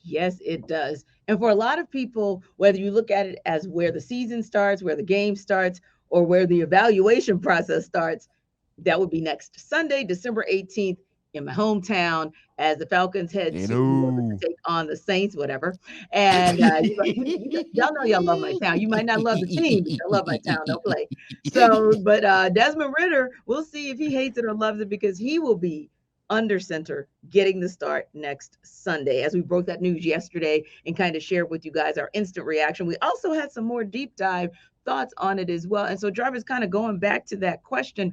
Yes, it does. And for a lot of people, whether you look at it as where the season starts, where the game starts, or where the evaluation process starts, that would be next Sunday, December 18th, in my hometown, as the Falcons head You to know. take on the Saints, whatever. And y'all know y'all love my town. You might not love the team, but y'all love my town. Don't play. So, but Desmond Ritter, we'll see if he hates it or loves it because he will be under center getting the start next Sunday. As we broke that news yesterday and kind of shared with you guys our instant reaction, we also had some more deep dive thoughts on it as well. And so, Jarvis, kind of going back to that question,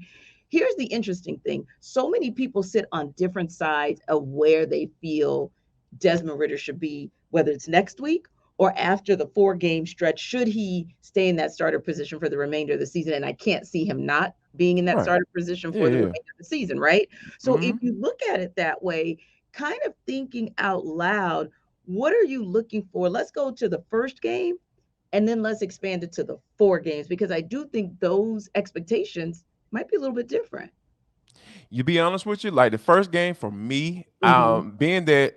here's the interesting thing. So many people sit on different sides of where they feel Desmond Ritter should be, whether it's next week or after the 4 game stretch. Should he stay in that starter position for the remainder of the season? And I can't see him not being in that Right. starter position Yeah, for the yeah. remainder of the season, right? So if Hmm. you look at it that way, kind of thinking out loud, what are you looking for? Let's go to the first game and then let's expand it to the 4 games because I do think those expectations might be a little bit different. You be honest with you, like the first game for me, Hmm. being that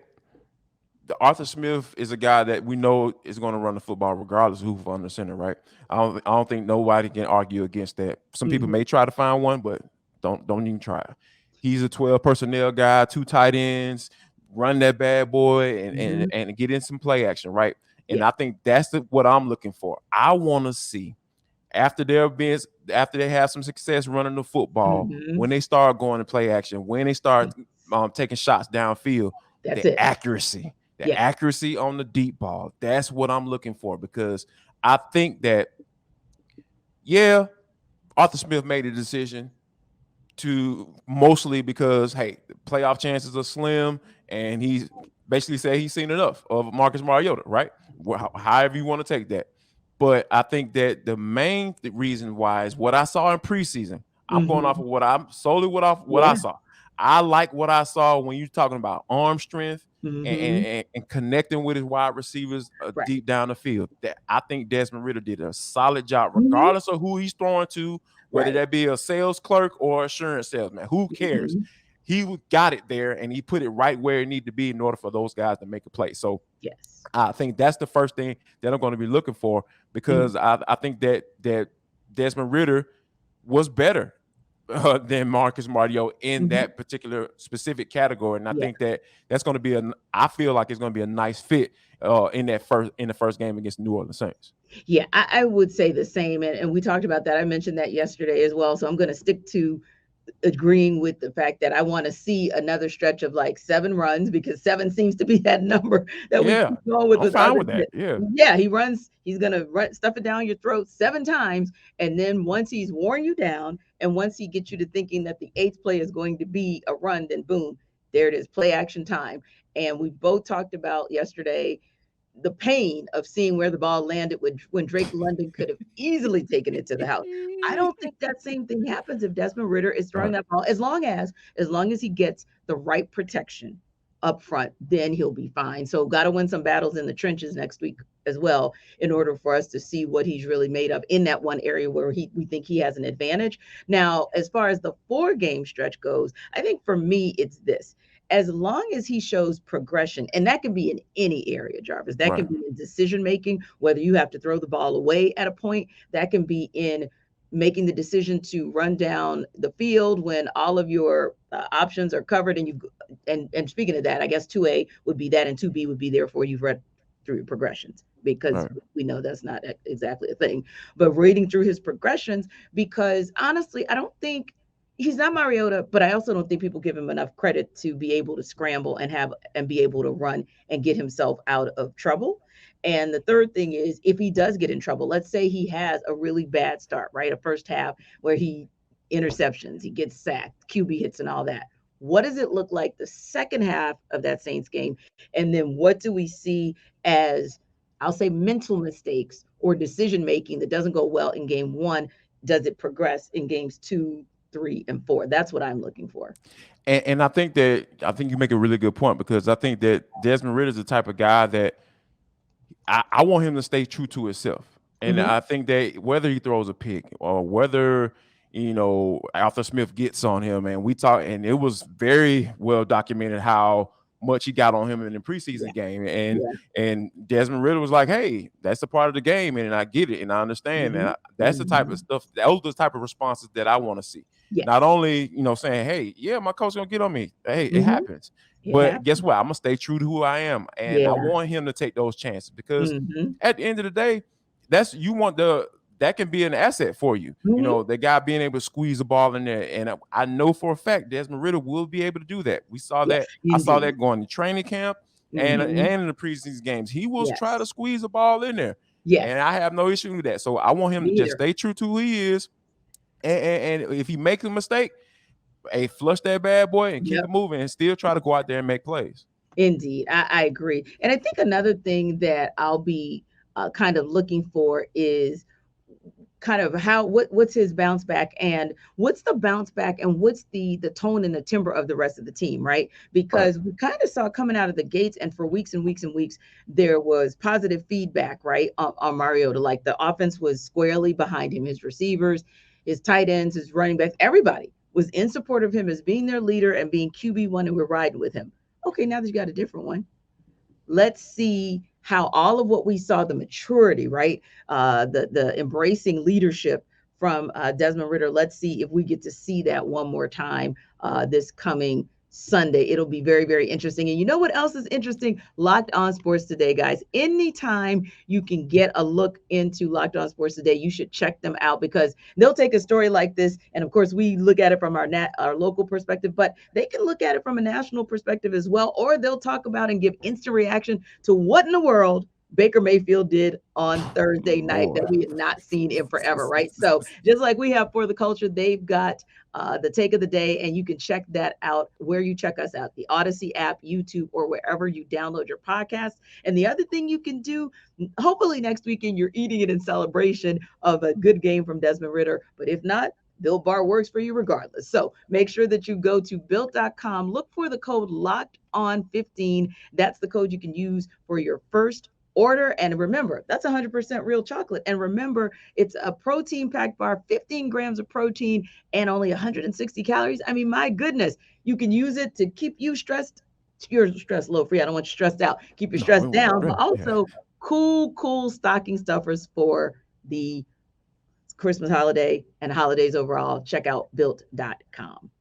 the Arthur Smith is a guy that we know is going to run the football regardless of who's on the center, right? I don't think nobody can argue against that. Some people Hmm. may try to find one, but don't even try. He's a 12 personnel guy, 2 tight ends, run that bad boy and and, Hmm. and get in some play action, right? And Yeah. I think that's what I'm looking for. I want to see after after they have some success running the football, Hmm. when they start going to play action, when they start Yes. taking shots downfield, That's the it. accuracy, the Yes. accuracy on the deep ball. That's what I'm looking for because I think that yeah, Arthur Smith made a decision to mostly because hey, playoff chances are slim, and he's basically said he's seen enough of Marcus Mariota, right? However you want to take that. But I think that the main reason why is what I saw in preseason. I'm going off Hmm. of what I'm solely what I Yeah. saw. I like what I saw when you're talking about arm strength and, Hmm. and connecting with his wide receivers Right. deep down the field. That I think Desmond Ritter did a solid job, Hmm. regardless of who he's throwing to, whether Right. that be a sales clerk or assurance salesman. Who cares? Hmm. He got it there and he put it right where it needed to be in order for those guys to make a play. So Yes. I think that's the first thing that I'm going to be looking for Hmm. because I think that Desmond Ritter was better than Marcus Mariota in Hmm. that particular specific category, and I Yeah. think that that's going to be I feel like it's going to be a nice fit in the first game against New Orleans Saints. Yeah, I would say the same. And we talked about that. I mentioned that yesterday as well. So I'm going to stick to agreeing with the fact that I want to see another stretch of like 7 runs because 7 seems to be that number that we Yeah, keep going I'm with fine other. with that. Yeah, Yeah, he's going to run, stuff it down your throat 7 times. And then once he's worn you down and once he gets you to thinking that the eighth play is going to be a run, then boom, there it is, play action time. And we both talked about yesterday the pain of seeing where the ball landed when Drake London could have easily taken it to the house. I don't think that same thing happens if Desmond Ritter is throwing right. that ball. As long as he gets the right protection up front, then he'll be fine. So got to win some battles in the trenches next week as well in order for us to see what he's really made of in that one area where we think he has an advantage. Now, as far as the 4 game stretch goes, I think for me it's this, as long as he shows progression, and that can be in any area, Jarvis. That can Right. be in decision making, whether you have to throw the ball away at a point, that can be in making the decision to run down the field when all of your options are covered and and speaking of that, I guess 2A would be that and 2B would be therefore you've read through your progressions because Right. we know that's not exactly a thing, but reading through his progressions, because honestly I don't think he's not Mariota, but I also don't think people give him enough credit to be able to scramble and be able to run and get himself out of trouble. And the third thing is, if he does get in trouble, let's say he has a really bad start, right? A first half where he interceptions, he gets sacked, QB hits, and all that. What does it look like the second half of that Saints game? And then what do we see as, I'll say, mental mistakes or decision making that doesn't go well in game one? Does it progress in games 2, 3, and 4? That's what I'm looking for. And I think you make a really good point because I think that Desmond Ritter is the type of guy that I want him to stay true to himself. And Hmm. I think that whether he throws a pick or whether, Arthur Smith gets on him, and we talk, and it was very well documented how much he got on him in the preseason Yeah. game. Yeah. And Desmond Ritter was like, hey, that's a part of the game, and I get it and I understand. And that's the type of stuff, those are the type of responses that I want to see. Yes. Not only, saying, hey, yeah, my coach's gonna get on me. Hey, it happens. It But happens. guess what? I'm gonna stay true to who I am. And I want him to take those chances because at the end of the day, that can be an asset for you. The guy being able to squeeze the ball in there. And I know for a fact Desmond Ritter will be able to do that. We saw that. I saw that going to training camp and in the preseason games. He will try to squeeze the ball in there. Yes. And I have no issue with that. So I want him to just stay true to who he is. And if he makes a mistake, hey, flush that bad boy and keep it moving and still try to go out there and make plays. Indeed. I agree. And I think another thing that I'll be kind of looking for is kind of what's his bounce back and what's the bounce back and what's the tone and the timbre of the rest of the team, right? Because we kind of saw coming out of the gates and for weeks and weeks and weeks, there was positive feedback, right? On Mariota, like the offense was squarely behind him, his receivers, his tight ends, his running backs, everybody was in support of him as being their leader and being QB1 and we're riding with him. Okay, now that you got a different one, let's see how all of what we saw, the maturity, right? The embracing leadership from Desmond Ritter. Let's see if we get to see that one more time this coming Sunday. It'll be very, very interesting. And you know what else is interesting? Locked On Sports Today, guys. Anytime you can get a look into Locked On Sports Today, you should check them out because they'll take a story like this. And of course, we look at it from our local perspective, but they can look at it from a national perspective as well. Or they'll talk about and give instant reaction to what in the world Baker Mayfield did on Thursday night that we had not seen in forever, right? So just like we have For the Culture, they've got the take of the day, and you can check that out where you check us out, the Odyssey app, YouTube, or wherever you download your podcast. And the other thing you can do, hopefully next weekend, you're eating it in celebration of a good game from Desmond Ritter. But if not, Built Bar works for you regardless. So make sure that you go to built.com, look for the code LOCKEDON15. That's the code you can use for your first order. And remember, that's 100% real chocolate. And remember, it's a protein packed bar, 15 grams of protein and only 160 calories. I mean, my goodness, you can use it to keep you stressed. Your stress low free. I don't want you stressed out. Keep your stress down, but also cool stocking stuffers for the Christmas holiday and holidays overall. Check out built.com.